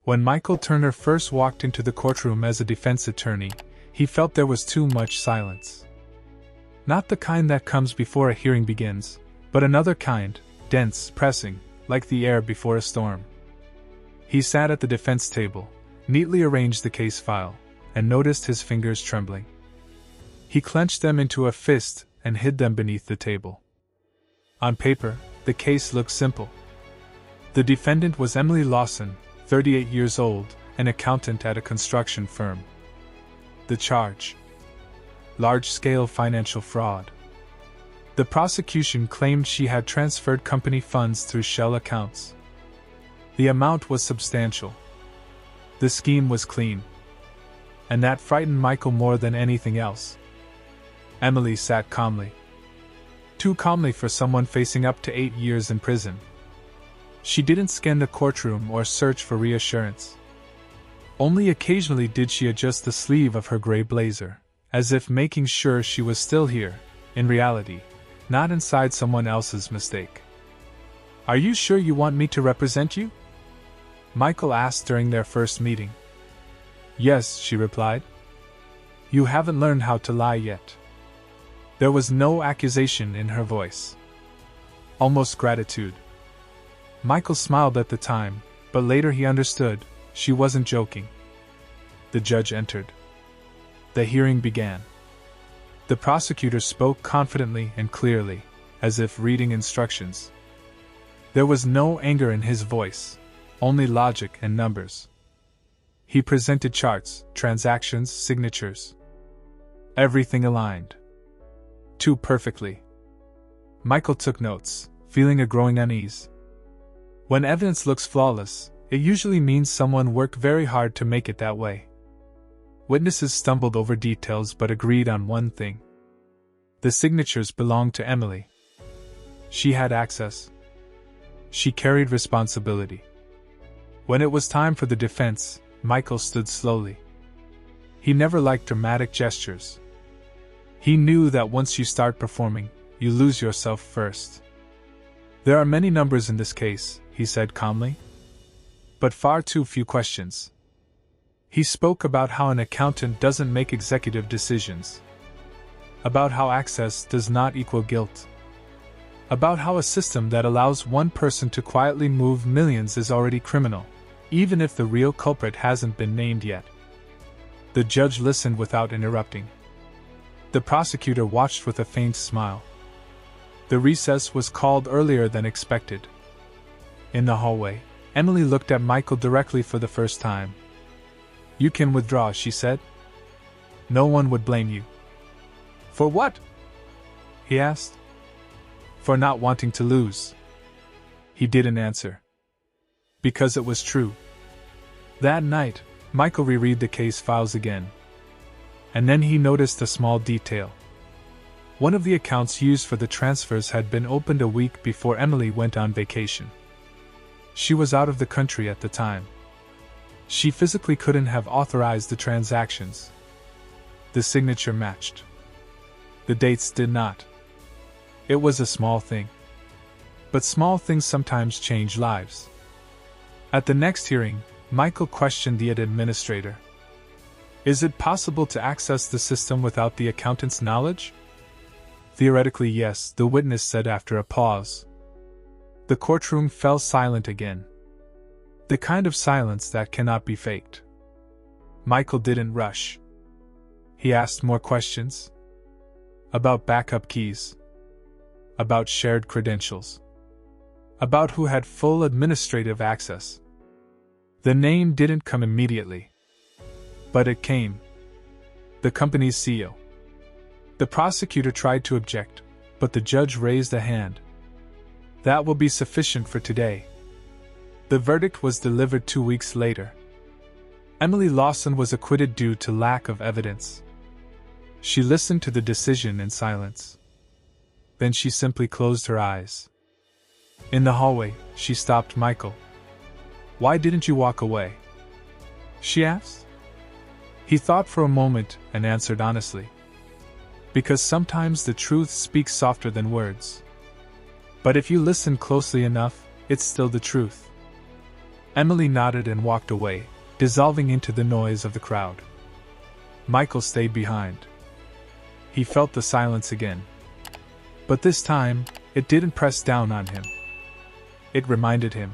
When Michael Turner first walked into the courtroom as a defense attorney, he felt there was too much silence. Not the kind that comes before a hearing begins, but another kind, dense, pressing, like the air before a storm. He sat at the defense table, neatly arranged the case file, and noticed his fingers trembling. He clenched them into a fist and hid them beneath the table. On paper, the case looked simple. The defendant was Emily Lawson, 38 years old, an accountant at a construction firm. The charge: large-scale financial fraud. The prosecution claimed she had transferred company funds through shell accounts. The amount was substantial. The scheme was clean. And that frightened Michael more than anything else. Emily sat calmly. Too calmly for someone facing up to 8 years in prison. She didn't scan the courtroom or search for reassurance. Only occasionally did she adjust the sleeve of her gray blazer, as if making sure she was still here, in reality, not inside someone else's mistake. "Are you sure you want me to represent you?" Michael asked during their first meeting. "Yes," she replied. "You haven't learned how to lie yet." There was no accusation in her voice. Almost gratitude. Michael smiled at the time, but later he understood, she wasn't joking. The judge entered. The hearing began. The prosecutor spoke confidently and clearly, as if reading instructions. There was no anger in his voice, only logic and numbers. He presented charts, transactions, signatures. Everything aligned. Too perfectly. Michael took notes, feeling a growing unease. When evidence looks flawless, it usually means someone worked very hard to make it that way. Witnesses stumbled over details but agreed on one thing. The signatures belonged to Emily. She had access. She carried responsibility. When it was time for the defense, Michael stood slowly. He never liked dramatic gestures. He knew that once you start performing, you lose yourself first. "There are many numbers in this case," he said calmly. "But far too few questions." He spoke about how an accountant doesn't make executive decisions. About how access does not equal guilt. About how a system that allows one person to quietly move millions is already criminal, even if the real culprit hasn't been named yet. The judge listened without interrupting. The prosecutor watched with a faint smile. The recess was called earlier than expected. In the hallway, Emily looked at Michael directly for the first time. "You can withdraw," she said. "No one would blame you." "For what?" he asked. "For not wanting to lose." He didn't answer. Because it was true. That night, Michael reread the case files again. And then he noticed a small detail. One of the accounts used for the transfers had been opened a week before Emily went on vacation. She was out of the country at the time. She physically couldn't have authorized the transactions. The signature matched. The dates did not. It was a small thing. But small things sometimes change lives. At the next hearing, Michael questioned the administrator. "Is it possible to access the system without the accountant's knowledge?" "Theoretically, yes," the witness said after a pause. The courtroom fell silent again. The kind of silence that cannot be faked. Michael didn't rush. He asked more questions. About backup keys. About shared credentials. About who had full administrative access. The name didn't come immediately. But it came. The company's CEO. The prosecutor tried to object, but the judge raised a hand. "That will be sufficient for today." The verdict was delivered 2 weeks later. Emily Lawson was acquitted due to lack of evidence. She listened to the decision in silence. Then she simply closed her eyes. In the hallway, she stopped Michael. "Why didn't you walk away?" she asked. He thought for a moment and answered honestly. "Because sometimes the truth speaks softer than words. But if you listen closely enough, it's still the truth." Emily nodded and walked away, dissolving into the noise of the crowd. Michael stayed behind. He felt the silence again. But this time, it didn't press down on him. It reminded him